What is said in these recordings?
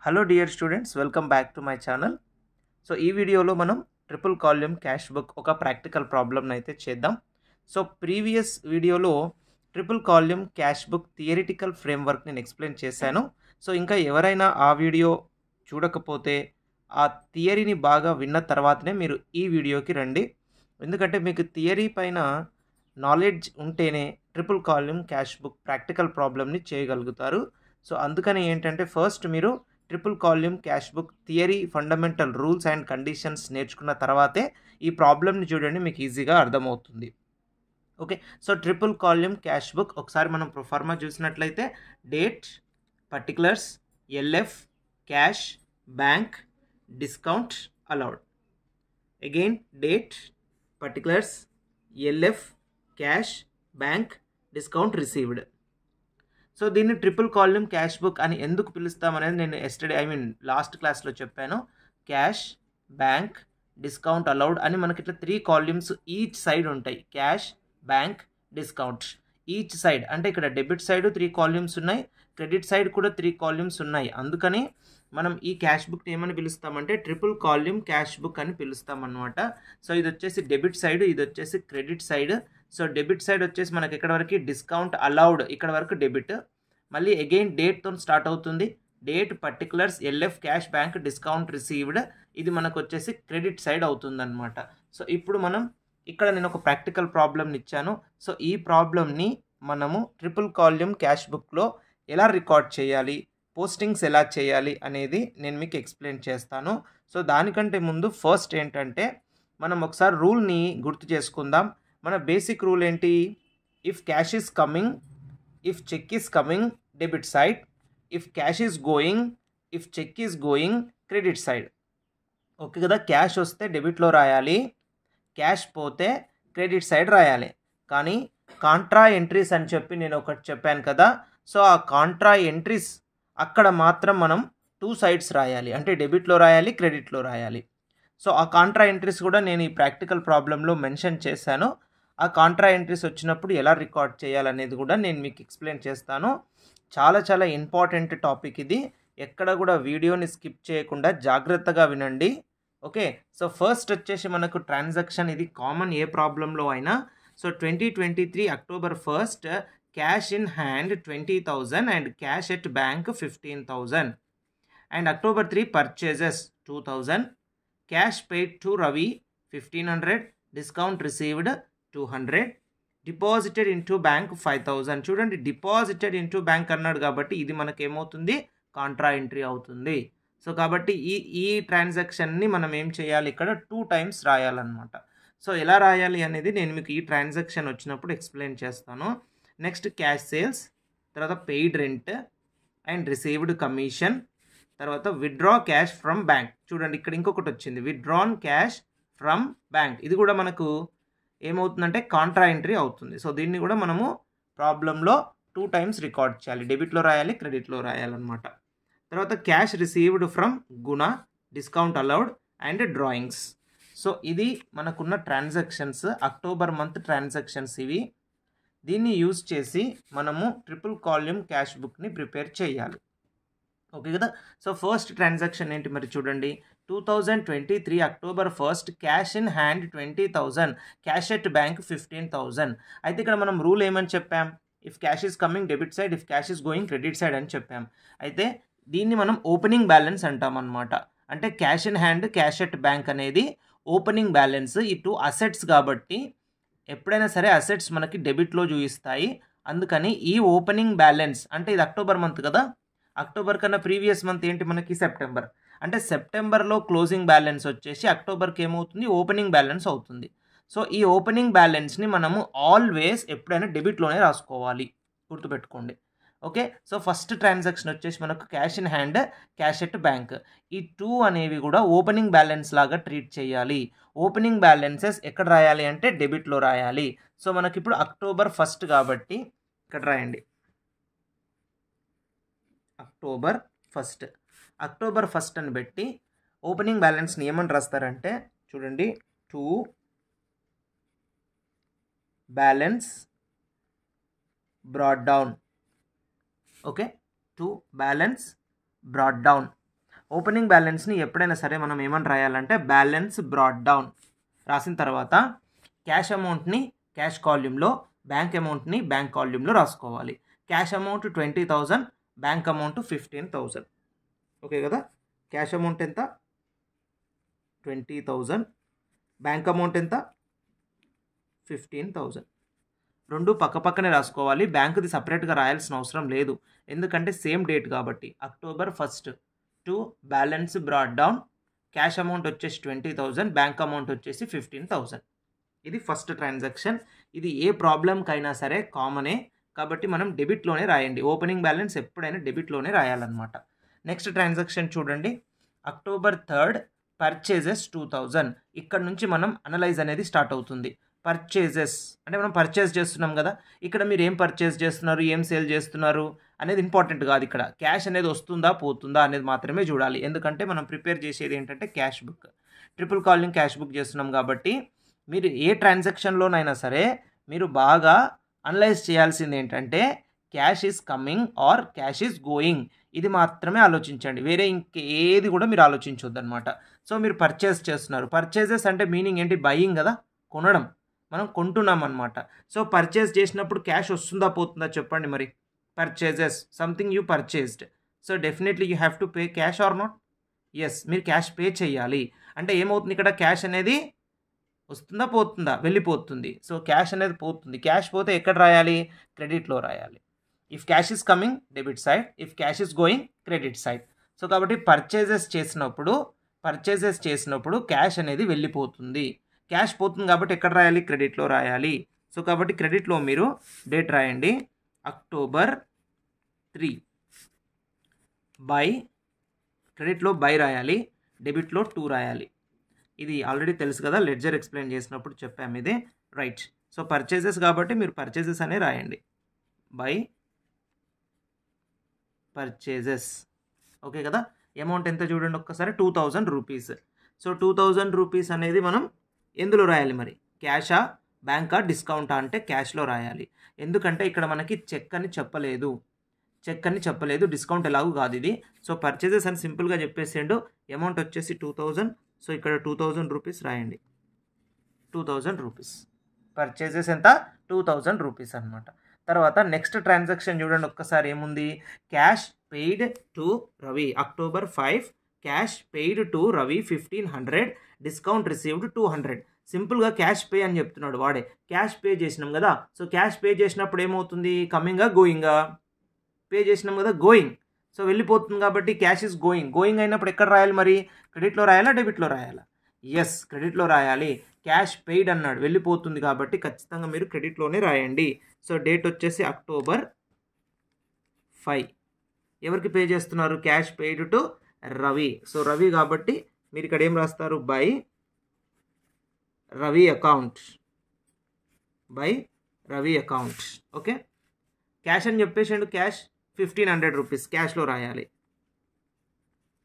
Hello dear students, welcome back to my channel. So ఈ వీడియోలో మనం ట్రిపుల్ కాల్యూమ్ క్యాష్ బుక్ ఒక practical ప్రాబ్లమ్ని అయితే చేద్దాం. సో ప్రీవియస్ వీడియోలో triple column cash book theoretical framework నేను ఎక్స్ప్లెయిన్ చేశాను. సో ఇంకా ఎవరైనా ఆ వీడియో చూడకపోతే ఆ థియరీని బాగా విన్న తర్వాతనే మీరు ఈ వీడియోకి రండి. ఎందుకంటే మీకు థియరీ పైన నాలెడ్జ్ ఉంటేనే triple column cash book practical ప్రాబ్లమ్ని చేయగలుగుతారు. సో అందుకని ఏంటంటే ఫస్ట్ మీరు triple column cash book theory fundamental rules and conditions నేర్చుకున్న తర్వాతే ఈ ప్రాబ్లమ్ని చూడండి, మీకు ఈజీగా అర్థమవుతుంది. Okay, so triple column cash book ఒకసారి మనం ప్రొఫార్మా చూసినట్లయితే date, particulars, LF, cash, bank, discount allowed. Again date, particulars, LF, cash, bank, discount received. So దీన్ని ట్రిపుల్ కాల్యూమ్ క్యాష్ బుక్ అని ఎందుకు పిలుస్తామనేది నేను లాస్ట్ క్లాస్లో చెప్పాను. క్యాష్, బ్యాంక్, డిస్కౌంట్ అలౌడ్ అని మనకి ఇట్లా 3 కాల్యూమ్స్ ఈచ్ సైడ్ ఉంటాయి. Cash, bank, discount each side అంటే ఇక్కడ డెబిట్ సైడ్ 3 కాల్యూమ్స్ ఉన్నాయి, క్రెడిట్ సైడ్ కూడా 3 కాల్యూమ్స్ ఉన్నాయి. అందుకని మనం ఈ క్యాష్ బుక్ ఏమని పిలుస్తామంటే ట్రిపుల్ కాల్యూమ్ క్యాష్ బుక్ అని పిలుస్తామన్నమాట. సో ఇది వచ్చేసి డెబిట్ సైడ్, ఇది వచ్చేసి credit side. So debit side వచ్చేసి మనకి ఇక్కడ వరకు డిస్కౌంట్ అలౌడ్, ఇక్కడ వరకు డెబిట్. మళ్ళీ అగైన్ డేట్తో స్టార్ట్ అవుతుంది. Date, particulars, LF, cash, bank, discount received. ఇది మనకు వచ్చేసి క్రెడిట్ సైడ్ అవుతుందన్నమాట. సో ఇప్పుడు మనం ఇక్కడ నేను ఒక ప్రాక్టికల్ ప్రాబ్లమ్ని ఇచ్చాను. సో ఈ ప్రాబ్లమ్ని మనము ట్రిపుల్ కాల్యూమ్ క్యాష్ బుక్లో ఎలా రికార్డ్ చేయాలి, పోస్టింగ్స్ ఎలా చేయాలి అనేది నేను మీకు ఎక్స్ప్లెయిన్ చేస్తాను. సో దానికంటే ముందు ఫస్ట్ ఏంటంటే మనం ఒకసారి రూల్ని గుర్తు చేసుకుందాం. మన బేసిక్ రూల్ ఏంటి? If cash is coming, if cheque is coming debit side, if cash is going, if cheque is going credit side. Okay కదా, క్యాష్ వస్తే డెబిట్లో రాయాలి, క్యాష్ పోతే క్రెడిట్ సైడ్ రాయాలి. కానీ కాంట్రా ఎంట్రీస్ అని చెప్పి నేను ఒకటి చెప్పాను కదా. సో ఆ కాంట్రా ఎంట్రీస్ అక్కడ మాత్రం మనం 2 సైడ్స్ రాయాలి, అంటే డెబిట్లో రాయాలి, క్రెడిట్లో రాయాలి. సో ఆ కాంట్రా ఎంట్రీస్ కూడా నేను ఈ ప్రాక్టికల్ ప్రాబ్లంలో మెన్షన్ చేశాను. ఆ కాంట్రా ఎంట్రీస్ వచ్చినప్పుడు ఎలా రికార్డ్ చేయాలనేది కూడా నేను మీకు ఎక్స్ప్లెయిన్ చేస్తాను. చాలా ఇంపార్టెంట్ టాపిక్ ఇది. ఎక్కడ కూడా వీడియోని స్కిప్ చేయకుండా జాగ్రత్తగా వినండి. ఓకే, సో ఫస్ట్ వచ్చేసి మనకు ట్రాన్సాక్షన్, ఇది కామన్ ఏ ప్రాబ్లంలో అయినా. So 2023 October 1st cash in hand 20,000 and cash at bank 15,000 and October 3 purchases 2,000, cash paid to Ravi 1,500, discount received 200, deposited into bank 5,000. చూడండి, డిపాజిటెడ్ ఇంటూ బ్యాంక్ అన్నాడు కాబట్టి ఇది మనకి ఏమవుతుంది? కాంట్రా ఎంట్రీ అవుతుంది. సో కాబట్టి ఈ ట్రాన్సాక్షన్ని మనం ఏం చేయాలి? ఇక్కడ 2 టైమ్స్ రాయాలన్నమాట. సో ఎలా రాయాలి అనేది నేను మీకు ఈ ట్రాన్సాక్షన్ వచ్చినప్పుడు ఎక్స్ప్లెయిన్ చేస్తాను. నెక్స్ట్ క్యాష్ సేల్స్, తర్వాత paid rent and received commission, తర్వాత విత్డ్రా క్యాష్ ఫ్రమ్ బ్యాంక్. చూడండి ఇక్కడ ఇంకొకటి వచ్చింది, విత్డ్రాన్ క్యాష్ ఫ్రమ్ బ్యాంక్. ఇది కూడా మనకు ఏమవుతుందంటే కాంట్రా ఎంట్రీ అవుతుంది. సో దీన్ని కూడా మనము ప్రాబ్లంలో 2 టైమ్స్ రికార్డ్ చేయాలి, డెబిట్లో రాయాలి, క్రెడిట్లో రాయాలన్నమాట. తర్వాత cash received from Guna, discount allowed and drawings. So ఇది మనకున్న ట్రాన్సాక్షన్స్, అక్టోబర్ మంత్ ట్రాన్సాక్షన్స్ ఇవి. దీన్ని యూజ్ చేసి మనము ట్రిపుల్ కాల్యూమ్ క్యాష్ బుక్ని ప్రిపేర్ చేయాలి. ఓకే కదా. సో ఫస్ట్ ట్రాన్సాక్షన్ ఏంటి మరి చూడండి, 2023 October 1st cash in hand 20,000, cash at bank 15,000. అయితే ఇక్కడ మనం రూల్ ఏమని చెప్పాం? If cash is coming debit side, if cash is going credit side అని చెప్పాం. అయితే దీన్ని మనం ఓపెనింగ్ బ్యాలెన్స్ అంటాం అనమాట. అంటే cash in hand, cash at bank అనేది ఓపెనింగ్ బ్యాలెన్స్. ఈ 2 అసెట్స్ కాబట్టి ఎప్పుడైనా సరే అసెట్స్ మనకి డెబిట్లో చూపిస్తాయి. అందుకని ఈ ఓపెనింగ్ బ్యాలెన్స్ అంటే ఇది అక్టోబర్ మంత్ కదా, అక్టోబర్ కన్నా ప్రీవియస్ మంత్ ఏంటి మనకి? సెప్టెంబర్. అంటే సెప్టెంబర్లో క్లోజింగ్ బ్యాలెన్స్ వచ్చేసి అక్టోబర్కి ఏమవుతుంది? ఓపెనింగ్ బ్యాలెన్స్ అవుతుంది. సో ఈ ఓపెనింగ్ బ్యాలెన్స్ని మనము ఆల్వేస్ ఎప్పుడైనా డెబిట్లోనే రాసుకోవాలి, గుర్తుపెట్టుకోండి. ఓకే, సో ఫస్ట్ ట్రాన్సాక్షన్ వచ్చేసి మనకు cash in hand, cash at bank. ఈ 2 అనేవి కూడా ఓపెనింగ్ బ్యాలెన్స్ లాగా ట్రీట్ చేయాలి. ఓపెనింగ్ బ్యాలెన్సెస్ ఎక్కడ రాయాలి అంటే డెబిట్లో రాయాలి. సో మనకి ఇప్పుడు October 1st కాబట్టి ఇక్కడ రాయండి, October 1st. October 1st అని పెట్టి ఓపెనింగ్ బ్యాలెన్స్ని ఏమని రాస్తారంటే చూడండి, 2 balance brought down. Okay, 2 balance brought down. Opening బ్యాలెన్స్ని ఎప్పుడైనా సరే మనం ఏమని రాయాలంటే బ్యాలెన్స్ బ్రాట్ డౌన్ రాసిన తర్వాత క్యాష్ అమౌంట్ని క్యాష్ కాల్యూమ్లో, బ్యాంక్ అమౌంట్ని బ్యాంక్ కాల్యూమ్లో రాసుకోవాలి. Cash amount 20,000, bank amount 15,000. Okay కదా. క్యాష్ అమౌంట్ ఎంత 20,000, బ్యాంక్ అమౌంట్ ఎంత 15,000. రెండు పక్కపక్కనే రాసుకోవాలి. బ్యాంకుది సపరేట్గా రాయాల్సిన అవసరం లేదు, ఎందుకంటే సేమ్ డేట్ కాబట్టి. October 1st to balance brought down, cash amount వచ్చేసి 20,000, బ్యాంక్ అమౌంట్ వచ్చేసి 15,000. ఇది ఫస్ట్ ట్రాన్సాక్షన్. ఇది ఏ ప్రాబ్లంకైనా సరే కామనే కాబట్టి మనం డెబిట్లోనే రాయండి. ఓపెనింగ్ బ్యాలెన్స్ ఎప్పుడైనా డెబిట్లోనే రాయాలన్నమాట. నెక్స్ట్ ట్రాన్సాక్షన్ చూడండి. October 3rd purchases 2,000. ఇక్కడ నుంచి మనం అనలైజ్ అనేది స్టార్ట్ అవుతుంది. పర్చేజెస్ అంటే మనం పర్చేజ్ చేస్తున్నాం కదా. ఇక్కడ మీరు ఏం పర్చేజ్ చేస్తున్నారు, ఏం సేల్ చేస్తున్నారు అనేది ఇంపార్టెంట్ కాదు. ఇక్కడ క్యాష్ అనేది వస్తుందా పోతుందా అనేది మాత్రమే చూడాలి, ఎందుకంటే మనం ప్రిపేర్ చేసేది ఏంటంటే cash book. Triple column cash book చేస్తున్నాం కాబట్టి మీరు ఏ ట్రాన్సాక్షన్లోనైనా సరే మీరు బాగా అనలైజ్ చేయాల్సింది ఏంటంటే cash is coming or cash is going, ఇది మాత్రమే ఆలోచించండి. వేరే ఇంకేది కూడా మీరు ఆలోచించొద్దు అనమాట. సో మీరు పర్చేస్ చేస్తున్నారు. పర్చేజెస్ అంటే మీనింగ్ ఏంటి? బయింగ్ కదా, కొనడం. మనం కొంటున్నాం అనమాట. సో పర్చేస్ చేసినప్పుడు క్యాష్ వస్తుందా పోతుందా చెప్పండి మరి. Purchases something you purchased, so definitely you have to pay cash or not? Yes, మీరు క్యాష్ పే చేయాలి. అంటే ఏమవుతుంది ఇక్కడ? క్యాష్ అనేది వస్తుందా పోతుందా? వెళ్ళిపోతుంది. సో క్యాష్ అనేది పోతుంది. క్యాష్ పోతే ఎక్కడ రాయాలి? క్రెడిట్లో రాయాలి. If cash is coming debit side, if cash is going credit side. So కాబట్టి పర్చేజెస్ చేసినప్పుడు క్యాష్ అనేది వెళ్ళిపోతుంది. క్యాష్ పోతుంది కాబట్టి ఎక్కడ రాయాలి? క్రెడిట్లో రాయాలి. సో కాబట్టి క్రెడిట్లో మీరు డేట్ రాయండి October 3. బై, క్రెడిట్లో బై రాయాలి, డెబిట్లో 2 రాయాలి. ఇది ఆల్రెడీ తెలుసు కదా, లెడ్జర్ ఎక్స్ప్లెయిన్ చేసినప్పుడు చెప్పాము ఇదే. రైట్. సో పర్చేజెస్ కాబట్టి మీరు పర్చేజెస్ అనే రాయండి. By purchases. ఓకే కదా. అమౌంట్ ఎంత చూడండి ఒక్కసారి, 2,000 రూపీస్. సో 2,000 రూపీస్ అనేది మనం ఎందులో రాయాలి మరి? క్యాషా, బ్యాంకా, డిస్కౌంటా అంటే క్యాష్లో రాయాలి. ఎందుకంటే ఇక్కడ మనకి చెక్ అని చెప్పలేదు, డిస్కౌంట్ ఎలాగూ కాదు ఇది. సో పర్చేజెస్ అని సింపుల్గా చెప్పేసిండు. అమౌంట్ వచ్చేసి 2,000. సో ఇక్కడ 2,000 రూపీస్ రాయండి. 2,000 రూపీస్. పర్చేజెస్ ఎంత? 2,000 రూపీస్ అనమాట. తర్వాత నెక్స్ట్ ట్రాన్సాక్షన్ చూడండి ఒక్కసారి ఏముంది? Cash paid to Ravi October 5. Cash paid to Ravi 1,500, discount received 200. సింపుల్గా క్యాష్ పే అని చెప్తున్నాడు వాడే. క్యాష్ పే చేసినాం కదా. సో క్యాష్ పే చేసినప్పుడు ఏమవుతుంది? కమింగా గోయింగా? పే చేసినాం కదా, గోయింగ్. సో వెళ్ళిపోతుంది కాబట్టి క్యాష్ ఈజ్ గోయింగ్ అయినప్పుడు ఎక్కడ రాయాలి మరి? క్రెడిట్లో రాయాలా, డెబిట్లో రాయాలా? ఎస్, క్రెడిట్లో రాయాలి. క్యాష్ పెయిడ్ అన్నాడు, వెళ్ళిపోతుంది కాబట్టి ఖచ్చితంగా మీరు క్రెడిట్లోనే రాయండి. సో డేట్ వచ్చేసి October 5. ఎవరికి పే చేస్తున్నారు? Cash paid to Ravi. So Ravi కాబట్టి మీరు ఇక్కడ ఏం రాస్తారు? By Ravi account. Okay. Cash అని చెప్పేసిండు. క్యాష్ 1,500 రూపీస్ క్యాష్లో రాయాలి.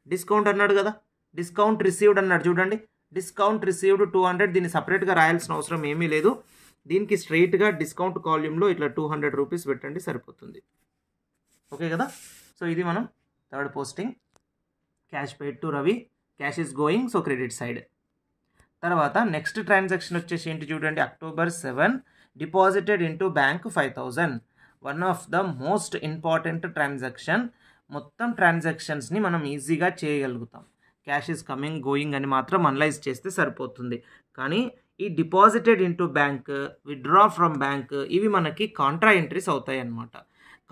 డిస్కౌంట్ అన్నాడు కదా, డిస్కౌంట్ రిసీవ్డ్ అన్నాడు చూడండి. Discount received 200. దీన్ని సపరేట్గా రాయాల్సిన అవసరం ఏమీ లేదు. దీనికి స్ట్రైట్గా డిస్కౌంట్ కాల్యూమ్లో ఇట్లా 200 రూపీస్ పెట్టండి, సరిపోతుంది. ఓకే కదా. సో ఇది మనం third posting. Cash paid to Ravi, cash is going, so credit side. తర్వాత నెక్స్ట్ ట్రాన్సాక్షన్ వచ్చేసి ఏంటి చూడండి. October 7 deposited into bank 5,000. One of the most important transaction. మొత్తం ట్రాన్సాక్షన్స్ని మనం ఈజీగా చేయగలుగుతాం. క్యాష్ ఈజ్ కమింగ్ గోయింగ్ అని మాత్రం అనలైజ్ చేస్తే సరిపోతుంది. కానీ ఈ deposited into bank, withdraw from bank, ఇవి మనకి కాంట్రా ఎంట్రీస్ అవుతాయి అన్నమాట.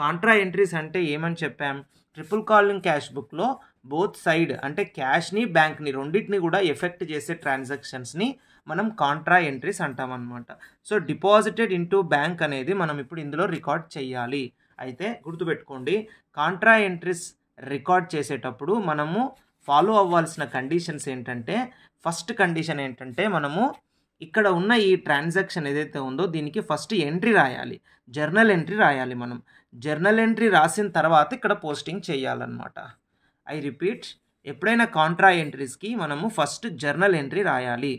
కాంట్రా ఎంట్రీస్ అంటే ఏమని చెప్పాం? ట్రిపుల్ కాలింగ్ క్యాష్ బుక్లో బోత్ సైడ్ అంటే క్యాష్ని బ్యాంక్ని రెండింటిని కూడా ఎఫెక్ట్ చేసే ట్రాన్సాక్షన్స్ని మనం కాంట్రా ఎంట్రీస్ అంటామన్నమాట. సో డిపాజిటెడ్ ఇంటూ బ్యాంక్ అనేది మనం ఇప్పుడు ఇందులో రికార్డ్ చేయాలి. అయితే గుర్తుపెట్టుకోండి, కాంట్రా ఎంట్రీస్ రికార్డ్ చేసేటప్పుడు మనము ఫాలో అవ్వాల్సిన కండిషన్స్ ఏంటంటే, ఫస్ట్ కండిషన్ ఏంటంటే మనము ఇక్కడ ఉన్న ఈ ట్రాన్సాక్షన్ ఏదైతే ఉందో దీనికి ఫస్ట్ ఎంట్రీ రాయాలి, జర్నల్ ఎంట్రీ రాయాలి. మనం జర్నల్ ఎంట్రీ రాసిన తర్వాత ఇక్కడ పోస్టింగ్ చేయాలన్నమాట. ఐ రిపీట్, ఎప్పుడైనా కాంట్రా ఎంట్రీస్కి మనము ఫస్ట్ జర్నల్ ఎంట్రీ రాయాలి.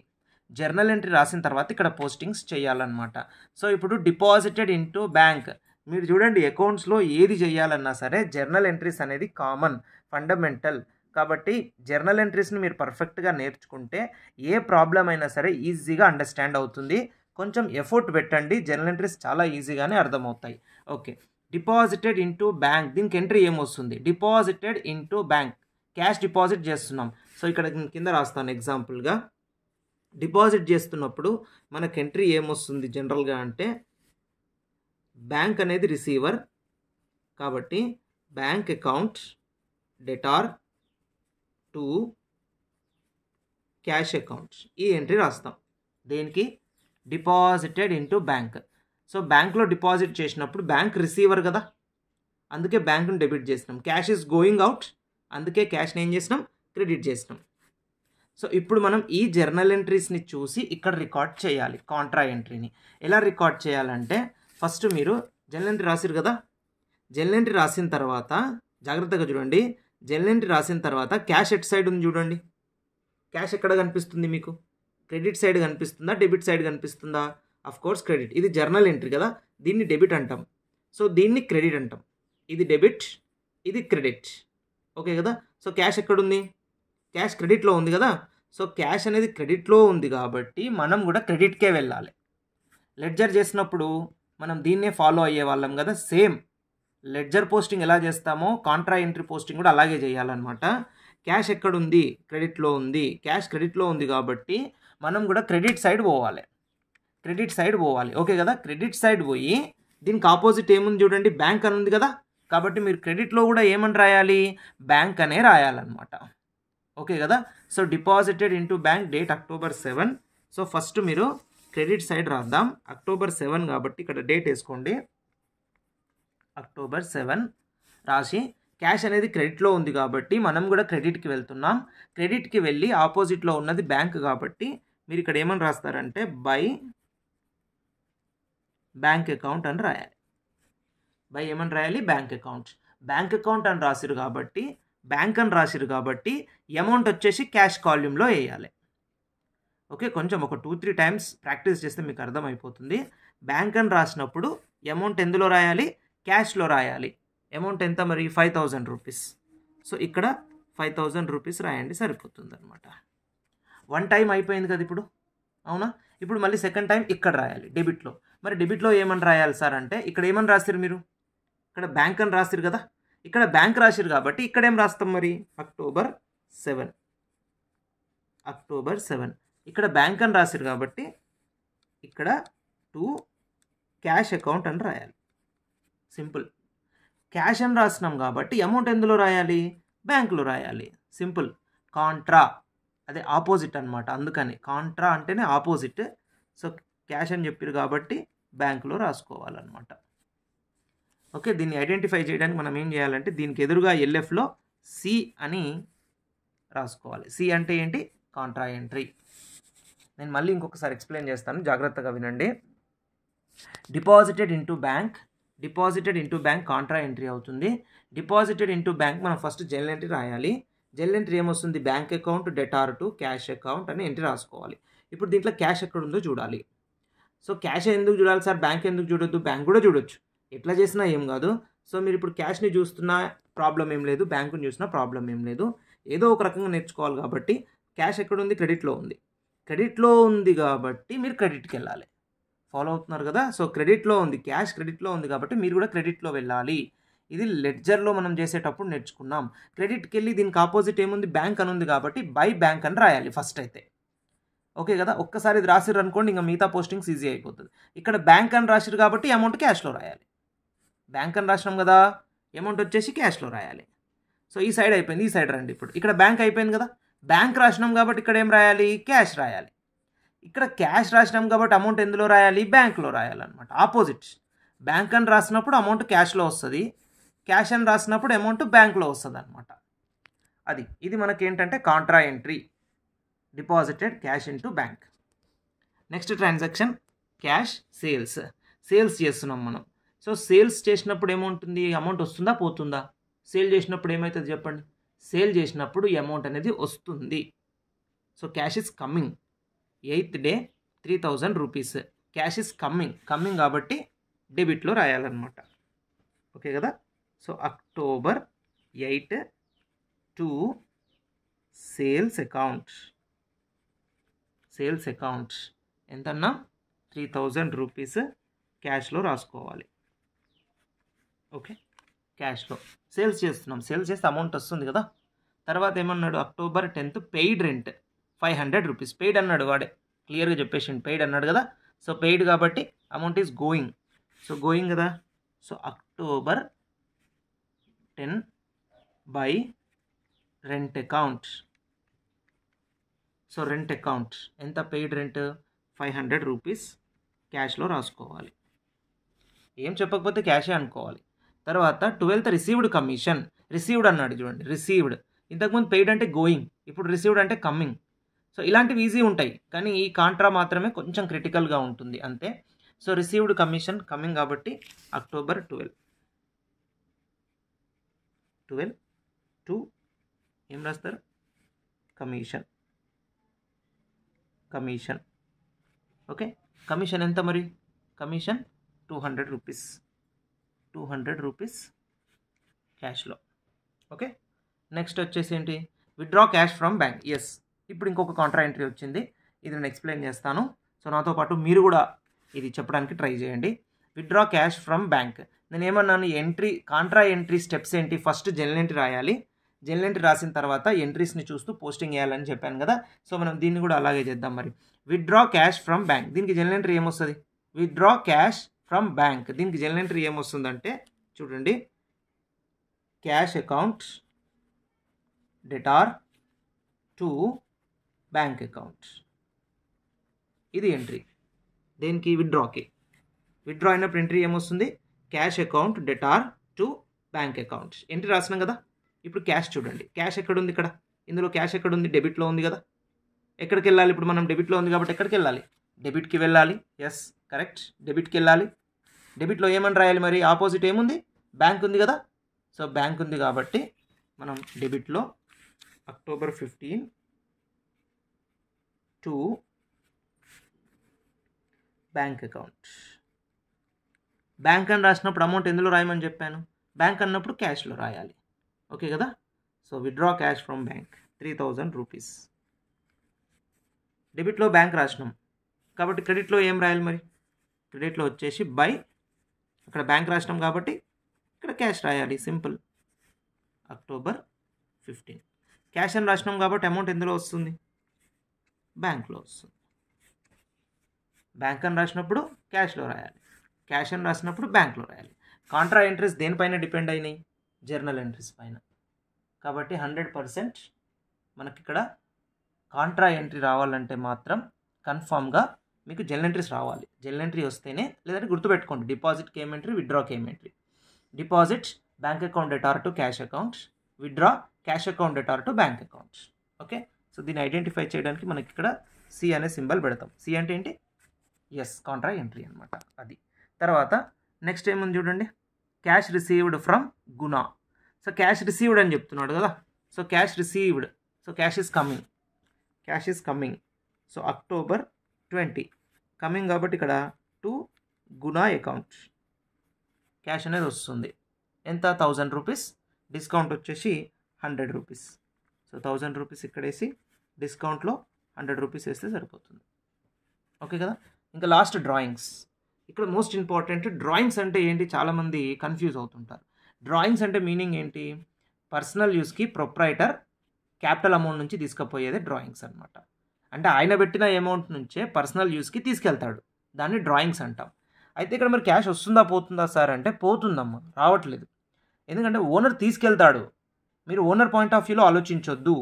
జర్నల్ ఎంట్రీ రాసిన తర్వాత ఇక్కడ పోస్టింగ్స్ చేయాలన్నమాట. సో ఇప్పుడు డిపాజిటెడ్ ఇంటూ బ్యాంక్, మీరు చూడండి అకౌంట్స్లో ఏది చేయాలన్నా సరే జర్నల్ ఎంట్రీస్ అనేది కామన్, ఫండమెంటల్. కాబట్టి జర్నల్ ఎంట్రీస్ని మీరు పర్ఫెక్ట్గా నేర్చుకుంటే ఏ ప్రాబ్లం అయినా సరే ఈజీగా అండర్స్టాండ్ అవుతుంది. కొంచెం ఎఫర్ట్ పెట్టండి, జర్నల్ ఎంట్రీస్ చాలా ఈజీగానే అర్థమవుతాయి. ఓకే, డిపాజిటెడ్ ఇంటూ బ్యాంక్, దీనికి ఎంట్రీ ఏమొస్తుంది? Deposited into bank, cash deposit చేస్తున్నాం. సో ఇక్కడ కింద రాస్తాను ఎగ్జాంపుల్గా. డిపాజిట్ చేస్తున్నప్పుడు మనకు ఎంట్రీ ఏమొస్తుంది జనరల్గా అంటే, బ్యాంక్ అనేది రిసీవర్ కాబట్టి bank account debtor to cash account, ఈ ఎంట్రీ రాస్తాం. దేనికి? Deposited into bank. సో బ్యాంక్లో డిపాజిట్ చేసినప్పుడు బ్యాంక్ రిసీవర్ కదా, అందుకే బ్యాంకును డెబిట్ చేసినాం. క్యాష్ ఈజ్ గోయింగ్ అవుట్, అందుకే క్యాష్ని ఏం చేసినాం? క్రెడిట్ చేసినాం. సో ఇప్పుడు మనం ఈ జర్నల్ ఎంట్రీస్ని చూసి ఇక్కడ రికార్డ్ చేయాలి కాంట్రా ఎంట్రీని. ఎలా రికార్డ్ చేయాలంటే, ఫస్ట్ మీరు జర్నల్ ఎంట్రీ రాసిరు కదా, జర్నల్ ఎంట్రీ రాసిన తర్వాత జాగ్రత్తగా చూడండి. జర్నల్ ఎంట్రీ రాసిన తర్వాత క్యాష్ ఎట్ సైడ్ ఉంది చూడండి. క్యాష్ ఎక్కడ కనిపిస్తుంది మీకు? క్రెడిట్ సైడ్ కనిపిస్తుందా, డెబిట్ సైడ్ కనిపిస్తుందా? Of course credit. ఇది జర్నల్ ఎంట్రీ కదా, దీన్ని డెబిట్ అంటాం. సో దీన్ని క్రెడిట్ అంటాం. ఇది డెబిట్, ఇది క్రెడిట్. ఓకే కదా. సో క్యాష్ ఎక్కడుంది? క్యాష్ క్రెడిట్లో ఉంది కదా. సో క్యాష్ అనేది క్రెడిట్లో ఉంది కాబట్టి మనం కూడా క్రెడిట్కే వెళ్ళాలి. లెడ్జర్ చేసినప్పుడు మనం దీన్నే ఫాలో అయ్యే వాళ్ళం కదా. సేమ్ లెడ్జర్ పోస్టింగ్ ఎలా చేస్తామో కాంట్రా ఎంట్రీ పోస్టింగ్ కూడా అలాగే చేయాలన్నమాట. క్యాష్ ఎక్కడుంది? క్రెడిట్లో ఉంది. క్యాష్ క్రెడిట్లో ఉంది కాబట్టి మనం కూడా క్రెడిట్ సైడ్ పోవాలి. క్రెడిట్ సైడ్ పోవాలి. ఓకే కదా. క్రెడిట్ సైడ్ పోయి దీనికి ఆపోజిట్ ఏముంది చూడండి, బ్యాంక్ అని ఉంది కదా. కాబట్టి మీరు క్రెడిట్లో కూడా ఏమని రాయాలి? బ్యాంక్ అనే రాయాలన్నమాట. ఓకే కదా. So deposited into bank, date October 7. So first మీరు క్రెడిట్ సైడ్ రాద్దాం. అక్టోబర్ 7 కాబట్టి ఇక్కడ డేట్ వేసుకోండి. అక్టోబర్ 7 రాసి, క్యాష్ అనేది క్రెడిట్లో ఉంది కాబట్టి మనం కూడా క్రెడిట్కి వెళ్తున్నాం. క్రెడిట్కి వెళ్ళి ఆపోజిట్లో ఉన్నది బ్యాంక్ కాబట్టి మీరు ఇక్కడ ఏమని రాస్తారంటే బై బ్యాంక్ అకౌంట్ అని రాయాలి. బై ఏమని రాయాలి? Bank account. బ్యాంక్ అకౌంట్ అని రాసిరు కాబట్టి, బ్యాంక్ అని రాసిరు కాబట్టి అమౌంట్ వచ్చేసి క్యాష్ కాల్యూమ్లో వేయాలి. ఓకే, కొంచెం ఒక 2-3 టైమ్స్ ప్రాక్టీస్ చేస్తే మీకు అర్థమైపోతుంది. బ్యాంక్ అని రాసినప్పుడు అమౌంట్ ఎందులో రాయాలి? క్యాష్లో రాయాలి. అమౌంట్ ఎంత మరి? 5,000 రూపీస్. సో ఇక్కడ 5,000 రూపీస్ రాయండి, సరిపోతుంది అనమాట. 1 టైం అయిపోయింది కదా ఇప్పుడు, అవునా? ఇప్పుడు మళ్ళీ సెకండ్ టైం ఇక్కడ రాయాలి డెబిట్లో. మరి డెబిట్లో ఏమని రాయాలి సార్ అంటే, ఇక్కడ ఏమని రాసిరు మీరు? ఇక్కడ బ్యాంక్ అని రాసిరు కదా. ఇక్కడ బ్యాంక్ రాసిరు కాబట్టి ఇక్కడ ఏం రాస్తాం మరి? అక్టోబర్ 7. అక్టోబర్ 7 ఇక్కడ బ్యాంక్ అని రాసిరు కాబట్టి ఇక్కడ టు క్యాష్ అకౌంట్ అని రాయాలి. సింపుల్. క్యాష్ అని రాసినాం కాబట్టి అమౌంట్ ఎందులో రాయాలి? బ్యాంకులో రాయాలి. సింపుల్. కాంట్రా అదే ఆపోజిట్ అనమాట, అందుకని కాంట్రా అంటేనే ఆపోజిట్. సో క్యాష్ అని చెప్పారు కాబట్టి బ్యాంకులో రాసుకోవాలన్నమాట. ఓకే, దీన్ని ఐడెంటిఫై చేయడానికి మనం ఏం చేయాలంటే, దీనికి ఎదురుగా ఎల్ఎఫ్లో సి అని రాసుకోవాలి. సి అంటే ఏంటి? Contra entry. నేను మళ్ళీ ఇంకొకసారి ఎక్స్ప్లెయిన్ చేస్తాను, జాగ్రత్తగా వినండి. Deposited into bank, deposited into bank Contra entry అవుతుంది. డిపాజిటెడ్ ఇంటూ బ్యాంక్ మనం ఫస్ట్ జర్నల్ ఎంట్రీ రాయాలి. జర్నల్ ఎంట్రీ ఏమొస్తుంది? Bank account debtor to cash account అని ఎంట్రీ రాసుకోవాలి. ఇప్పుడు దీంట్లో క్యాష్ ఎక్కడ ఉందో చూడాలి. సో క్యాష్ ఎందుకు చూడాలి సార్? బ్యాంక్ ఎందుకు చూడొద్దు? బ్యాంక్ కూడా చూడొచ్చు, ఎట్లా చేసినా ఏం కాదు. సో మీరు ఇప్పుడు క్యాష్ని చూస్తున్నా ప్రాబ్లం ఏం లేదు, బ్యాంకుని చూసినా ప్రాబ్లం ఏం లేదు. ఏదో ఒక రకంగా నేర్చుకోవాలి కాబట్టి క్యాష్ ఎక్కడ ఉంది? క్రెడిట్లో ఉంది. క్రెడిట్లో ఉంది కాబట్టి మీరు క్రెడిట్కి వెళ్ళాలి. ఫాలో అవుతున్నారు కదా. సో క్రెడిట్లో ఉంది, క్యాష్ క్రెడిట్లో ఉంది కాబట్టి మీరు కూడా క్రెడిట్లో వెళ్ళాలి. ఇది లెడ్జర్లో మనం చేసేటప్పుడు నేర్చుకున్నాం. క్రెడిట్కి వెళ్ళి దీనికి ఆపోజిట్ ఏముంది? బ్యాంక్ అని ఉంది కాబట్టి బై బ్యాంక్ అని రాయాలి ఫస్ట్ అయితే. ఓకే కదా. ఒక్కసారి ఇది రాసిర్రు అనుకోండి, ఇంకా మిగతా పోస్టింగ్స్ ఈజీ అయిపోతుంది. ఇక్కడ బ్యాంక్ అని రాసిరు కాబట్టి అమౌంట్ క్యాష్లో రాయాలి. బ్యాంక్ అని రాసినాం కదా, అమౌంట్ వచ్చేసి క్యాష్లో రాయాలి. సో ఈ సైడ్ అయిపోయింది, ఈ సైడ్ రండి. ఇప్పుడు ఇక్కడ బ్యాంక్ అయిపోయింది కదా, బ్యాంక్ రాసినాం కాబట్టి ఇక్కడ ఏం రాయాలి? క్యాష్ రాయాలి. ఇక్కడ క్యాష్ రాసినాం కాబట్టి అమౌంట్ ఎందులో రాయాలి? బ్యాంక్లో రాయాలన్నమాట. ఆపోజిట్. బ్యాంక్ అని రాసినప్పుడు అమౌంట్ క్యాష్లో వస్తుంది, క్యాష్ అని రాసినప్పుడు అమౌంట్ బ్యాంక్లో వస్తుంది అనమాట. ఇది మనకేంటంటే Contra entry, deposited cash into bank. Next transaction cash sales. Sales చేస్తున్నాం మనం. సో సేల్స్ చేసినప్పుడు ఏమవుతుంది? అమౌంట్ వస్తుందా పోతుందా? సేల్ చేసినప్పుడు ఏమవుతుంది చెప్పండి? సేల్ చేసినప్పుడు ఈ అమౌంట్ అనేది వస్తుంది. So cash is coming. 8th day 3,000 rupees. Cash is coming కాబట్టి డెబిట్లో రాయాలన్నమాట. ఓకే కదా. So October 8 to sales account ఎంతన్నా 3000 రూపీస్ క్యాష్లో రాసుకోవాలి. ఓకే, క్యాష్లో సేల్స్ చేస్తున్నాం, సేల్స్ చేస్తే అమౌంట్ వస్తుంది కదా. తర్వాత ఏమన్నాడు, October 10th paid rent 500 rupees. Paid అన్నాడు వాడే, క్లియర్గా చెప్పేసిండు పెయిడ్ అన్నాడు కదా. సో పెయిడ్ కాబట్టి amount is going. So going కదా. So October 10 by rent account. So rent account ఎంత, పెయిడ్ రెంట్ 500 రూపీస్ క్యాష్లో రాసుకోవాలి. ఏం చెప్పకపోతే క్యాషే అనుకోవాలి. తర్వాత 12th రిసీవ్డ్ కమిషన్. రిసీవ్డ్ అన్నాడు చూడండి, రిసీవ్డ్. ఇంతకుముందు పెయిడ్ అంటే గోయింగ్, ఇప్పుడు రిసీవ్డ్ అంటే కమ్మింగ్. సో ఇలాంటివి ఈజీ ఉంటాయి, కానీ ఈ కాంట్రా మాత్రమే కొంచెం క్రిటికల్గా ఉంటుంది అంతే. సో రిసీవ్డ్ కమిషన్ కమింగ్ కాబట్టి October 12 టు ఏం రాస్తారు, కమిషన్. ఓకే, కమిషన్ ఎంత మరి, కమిషన్ 200 రూపీస్ క్యాష్లో. ఓకే, నెక్స్ట్ వచ్చేసి ఏంటి, withdraw cash from bank. Yes, ఇప్పుడు ఇంకొక కాంట్రా ఎంట్రీ వచ్చింది, ఇది నేను ఎక్స్ప్లెయిన్ చేస్తాను. సో నాతో పాటు మీరు కూడా ఇది చెప్పడానికి ట్రై చేయండి. Withdraw cash from bank. నేను ఏమన్నాను, కాంట్రా ఎంట్రీ స్టెప్స్ ఏంటి, ఫస్ట్ జర్నల్ ఎంట్రీ రాయాలి. జర్నల్ ఎంట్రీ రాసిన తర్వాత ఎంట్రీస్ని చూస్తూ పోస్టింగ్ వేయాలని చెప్పాను కదా. సో మనం దీన్ని కూడా అలాగే చేద్దాం. మరి విత్డ్రా క్యాష్ ఫ్రమ్ బ్యాంక్, దీనికి జర్నల్ ఎంట్రీ ఏమొస్తుంది, విత్డ్రా క్యాష్ ఫ్రమ్ బ్యాంక్. దీనికి జర్నల్ ఎంట్రీ ఏమొస్తుందంటే చూడండి, cash account debtor to bank account. ఇది ఎంట్రీ దేనికి, విత్డ్రాకి. విత్డ్రా అయినప్పుడు ఎంట్రీ ఏమొస్తుంది, cash account debtor to bank account. Entry రాసినాం కదా. ఇప్పుడు క్యాష్ చూడండి, క్యాష్ ఎక్కడ ఉంది, ఇక్కడ ఇందులో క్యాష్ ఎక్కడ ఉంది, డెబిట్లో ఉంది కదా. ఎక్కడికి వెళ్ళాలి ఇప్పుడు, మనం డెబిట్లో ఉంది కాబట్టి ఎక్కడికి వెళ్ళాలి, డెబిట్కి వెళ్ళాలి. ఎస్ కరెక్ట్, డెబిట్కి వెళ్ళాలి. డెబిట్లో ఏమని రాయాలి మరి, ఆపోజిట్ ఏముంది, బ్యాంక్ ఉంది కదా. సో బ్యాంక్ ఉంది కాబట్టి మనం డెబిట్లో October 15 to bank account. Bank అని రాసినప్పుడు అమౌంట్ ఎందులో రాయమని చెప్పాను, బ్యాంక్ అన్నప్పుడు క్యాష్లో రాయాలి. ఓకే కదా. So withdraw cash from bank 3000 rupees. డెబిట్లో బ్యాంక్ రాసినాం కాబట్టి క్రెడిట్లో ఏం రాయాలి మరి, క్రెడిట్లో వచ్చేసి బై, అక్కడ బ్యాంక్ రాసినాం కాబట్టి ఇక్కడ క్యాష్ రాయాలి, సింపుల్. October 15 క్యాష్ అని రాసినాం కాబట్టి అమౌంట్ ఎందులో వస్తుంది, బ్యాంక్లో వస్తుంది. బ్యాంక్ అని రాసినప్పుడు క్యాష్లో రాయాలి, క్యాష్ అని రాసినప్పుడు బ్యాంక్లో రాయాలి. కాంట్రా ఎంట్రీస్ దేనిపైన డిపెండ్ అయినాయి, జర్నల్ ఎంట్రీస్ పైన. కాబట్టి 100% మనకి ఇక్కడ కాంట్రా ఎంట్రీ రావాలంటే మాత్రం కన్ఫామ్గా మీకు జర్నల్ ఎంట్రీస్ రావాలి. జర్నల్ ఎంట్రీ వస్తేనే, లేదంటే గుర్తుపెట్టుకోండి, డిపాజిట్కి ఏం ఎంట్రీ, విత్డ్రాకి ఏం entry. Deposit bank account debtor to cash account, withdraw cash account debtor to bank account. Okay, so దీన్ని ఐడెంటిఫై చేయడానికి మనకి ఇక్కడ సి అనే సింబల్ పెడతాం. సి అంటే ఏంటి, ఎస్ కాంట్రా ఎంట్రీ అనమాట అది. తర్వాత నెక్స్ట్ ఏముంది చూడండి, cash received from Guna. So cash received అని చెప్తున్నాడు కదా. So cash received, so cash is coming. So October 20 coming కాబట్టి ఇక్కడ టు గుణ అకౌంట్ క్యాష్ అనేది వస్తుంది. ఎంత, 1000 రూపీస్. డిస్కౌంట్ వచ్చేసి 100 రూపీస్. సో 1000 రూపీస్ ఇక్కడ వేసి డిస్కౌంట్లో 100 రూపీస్ వేస్తే సరిపోతుంది. ఓకే కదా. ఇంకా లాస్ట్ డ్రాయింగ్స్. ఇక్కడ మోస్ట్ ఇంపార్టెంట్, డ్రాయింగ్స్ అంటే ఏంటి, చాలామంది కన్ఫ్యూజ్ అవుతుంటారు. డ్రాయింగ్స్ అంటే మీనింగ్ ఏంటి, పర్సనల్ యూస్కి ప్రొప్రైటర్ క్యాపిటల్ అమౌంట్ నుంచి తీసుకుపోయేదే డ్రాయింగ్స్ అనమాట. అంటే ఆయన పెట్టిన అమౌంట్ నుంచే పర్సనల్ యూస్కి తీసుకెళ్తాడు, దాన్ని డ్రాయింగ్స్ అంటాం. అయితే ఇక్కడ మరి క్యాష్ వస్తుందా పోతుందా సార్ అంటే, పోతుందమ్మా, రావట్లేదు. ఎందుకంటే ఓనర్ తీసుకెళ్తాడు. మీరు ఓనర్ పాయింట్ ఆఫ్ వ్యూలో ఆలోచించొద్దు,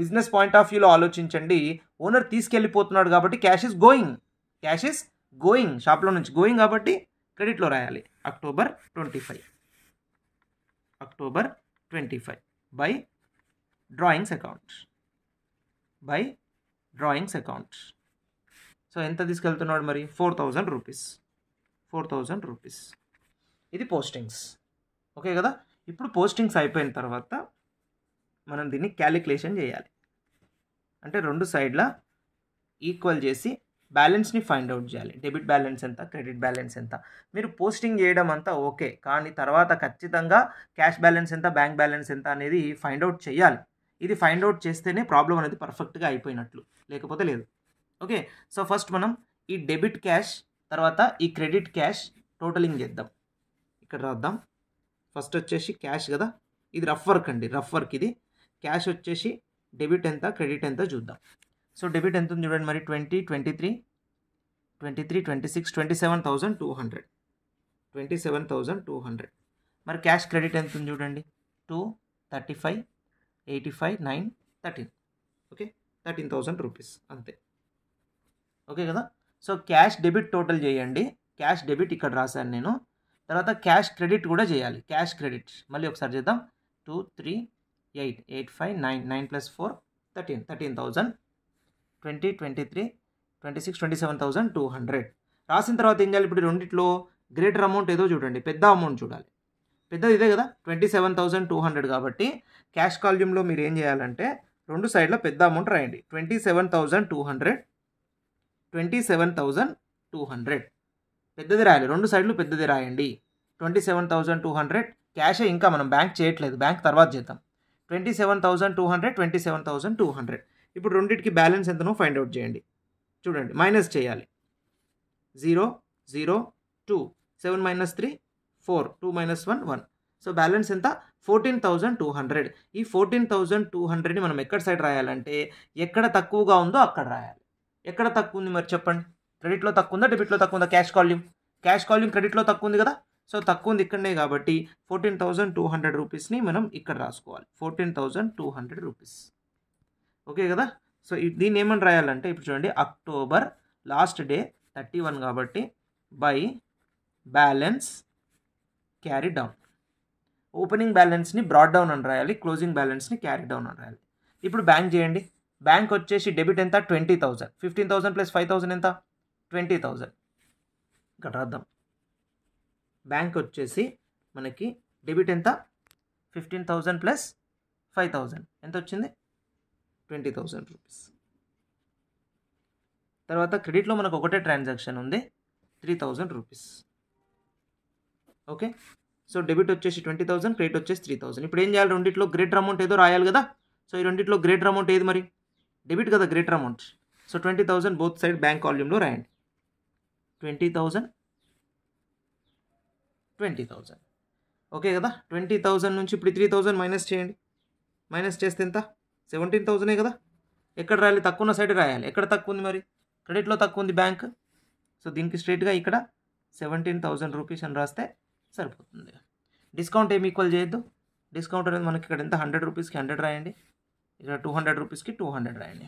బిజినెస్ పాయింట్ ఆఫ్ వ్యూలో ఆలోచించండి. ఓనర్ తీసుకెళ్ళిపోతున్నాడు కాబట్టి క్యాష్ ఈజ్ గోయింగ్, షాప్లో నుంచి గోయింగ్ కాబట్టి క్రెడిట్లో రాయాలి. October 25 by drawings account. So ఎంత తీసుకెళ్తున్నాడు మరి, 4000 రూపీస్. ఇది పోస్టింగ్స్. ఓకే కదా. ఇప్పుడు పోస్టింగ్స్ అయిపోయిన తర్వాత మనం దీన్ని క్యాలిక్యులేషన్ చేయాలి. అంటే రెండు సైడ్ల ఈక్వల్ చేసి బ్యాలెన్స్ని ఫైండ్ అవుట్ చేయాలి. డెబిట్ బ్యాలెన్స్ ఎంత, క్రెడిట్ బ్యాలెన్స్ ఎంత. మీరు పోస్టింగ్ చేయడం అంతా ఓకే, కానీ తర్వాత ఖచ్చితంగా క్యాష్ బ్యాలెన్స్ ఎంత, బ్యాంక్ బ్యాలెన్స్ ఎంత అనేది ఫైండ్ అవుట్ చేయాలి. ఇది ఫైండ్ అవుట్ చేస్తేనే ప్రాబ్లం అనేది పర్ఫెక్ట్గా అయిపోయినట్లు, లేకపోతే లేదు. ఓకే, సో ఫస్ట్ మనం ఈ డెబిట్ క్యాష్ తర్వాత ఈ క్రెడిట్ క్యాష్ టోటలింగ్ చేద్దాం. ఇక్కడ రాద్దాం. ఫస్ట్ వచ్చేసి క్యాష్ కదా, ఇది రఫ్ వర్క్ అండి, రఫ్ వర్క్ ఇది. క్యాష్ వచ్చేసి డెబిట్ ఎంత, క్రెడిట్ ఎంత చూద్దాం. సో డెబిట్ ఎంత ఉంది చూడండి మరి, 20, 23, 26, 27,200, 27,200. మరి క్యాష్ క్రెడిట్ ఎంత ఉంది చూడండి, 2, 35, 85, 9, 13. ఓకే, 13,000 రూపీస్ అంతే. ఓకే కదా. సో క్యాష్ డెబిట్ టోటల్ చేయండి. క్యాష్ డెబిట్ ఇక్కడ రాశాను నేను. తర్వాత క్యాష్ క్రెడిట్ కూడా చేయాలి. క్యాష్ క్రెడిట్ మళ్ళీ ఒకసారి చేద్దాం. 2, 3, 8, 8, 5, 9, 9 + 4, 13, 13,000, 20, 23, 26, 27,200 రాసిన తర్వాత ఏం చేయాలి? ఇప్పుడు రెండిట్లో గ్రేటర్ అమౌంట్ ఏదో చూడండి, పెద్ద అమౌంట్ చూడాలి. పెద్దది ఇదే కదా, 27,200 కాబట్టి క్యాష్ కాల్యూమ్లో మీరు ఏం చేయాలంటే రెండు సైడ్లో పెద్ద అమౌంట్ రాయండి. 27,200, 27,200 పెద్దది రాయాలి. రెండు సైడ్లు పెద్దది రాయండి. 27,200 క్యాషే, ఇంకా మనం బ్యాంక్ చేయట్లేదు, బ్యాంక్ తర్వాత చేద్దాం. 27,200, 27,200. ఇప్పుడు రెండింటికి బ్యాలెన్స్ ఎంతనో ఫైండ్ అవుట్ చేయండి. చూడండి, మైనస్ చేయాలి. 0, 0, 2, 7 - 3, 4, 2 - 1, 1. సో బ్యాలెన్స్ ఎంత? 14,200. ఈ 14,200ని మనం ఎక్కడ సైడ్ రాయాలంటే ఎక్కడ తక్కువగా ఉందో అక్కడ రాయాలి. ఎక్కడ తక్కువ ఉంది మరి చెప్పండి? క్రెడిట్లో తక్కువ ఉందా, డెబిట్లో తక్కువ ఉందా? క్యాష్ కాల్యూమ్ క్రెడిట్లో తక్కువ ఉంది కదా. సో తక్కువ ఉంది ఇక్కడనే కాబట్టి 14,200 రూపీస్ని మనం ఇక్కడ రాసుకోవాలి. 14,200 రూపీస్. ఓకే కదా. సో దీన్ని ఏమని రాయాలంటే ఇప్పుడు చూడండి, అక్టోబర్ లాస్ట్ డే 31 కాబట్టి by balance carry down. Opening బ్యాలెన్స్ని బ్రాడ్ డౌన్ అని రాయాలి, క్లోజింగ్ బ్యాలెన్స్ని క్యారీ డౌన్ అని రాయాలి. ఇప్పుడు బ్యాంక్ చేయండి. బ్యాంక్ వచ్చేసి డెబిట్ ఎంత? 20,000. 15,000 + 5,000 ఎంత? 20,000. ఇక్కడ రాద్దాం. బ్యాంక్ వచ్చేసి మనకి డెబిట్ ఎంత? 15,000 + 5,000 ఎంత వచ్చింది? 20,000 రూపీస్. తర్వాత క్రెడిట్లో మనకు ఒకటే ట్రాన్సాక్షన్ ఉంది, 3,000 రూపీస్. ఓకే, సో డెబిట్ వచ్చేసి 20,000, క్రెడిట్ వచ్చేసి 3,000. ఇప్పుడు ఏం చేయాలి? రెండిట్లో గ్రేటర్ అమౌంట్ ఏదో రాయాలి కదా. సో ఈ రెండిట్లో గ్రేటర్ అమౌంట్ ఏది మరి? డెబిట్ కదా greater amount. So 20,000 both side bank వాల్యూమ్లో రాయండి. 20,000, 20,000. ఓకే కదా. 20,000 నుంచి ఇప్పుడు 3,000 మైనస్ చేయండి. మైనస్ చేస్తే ఎంత? 17,000 కదా. ఎక్కడ రాయాలి? తక్కువ ఉన్న సైడ్ రాయాలి. ఎక్కడ తక్కువ ఉంది మరి? క్రెడిట్లో తక్కువ ఉంది బ్యాంక్. సో దీనికి స్ట్రైట్గా ఇక్కడ 17,000 రూపీస్ అని రాస్తే సరిపోతుంది. డిస్కౌంట్ ఏమి ఈక్వల్ చేయొద్దు. డిస్కౌంట్ అనేది మనకి ఇక్కడ ఎంత? 100 రూపీస్కి 100 రాయండి. ఇక్కడ 200 రూపీస్కి 200 రాయండి.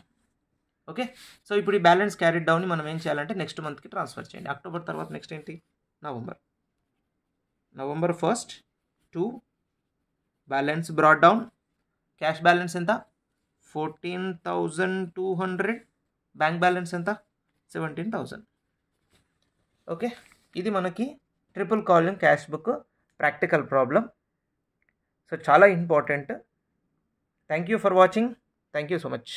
ఓకే, సో ఇప్పుడు ఈ బ్యాలెన్స్ క్యారీడ్ డౌన్ని మనం ఏం చేయాలంటే నెక్స్ట్ మంత్కి ట్రాన్స్ఫర్ చేయండి. అక్టోబర్ తర్వాత నెక్స్ట్ ఏంటి? November 1st 2 balance brought down. Cash balance ఎంత? 14,200. బ్యాంక్ బ్యాలెన్స్ ఎంత? 17,000. ఓకే, ఇది మనకి triple column cash book practical problem. So చాలా important. Thank you for watching. Thank you so much.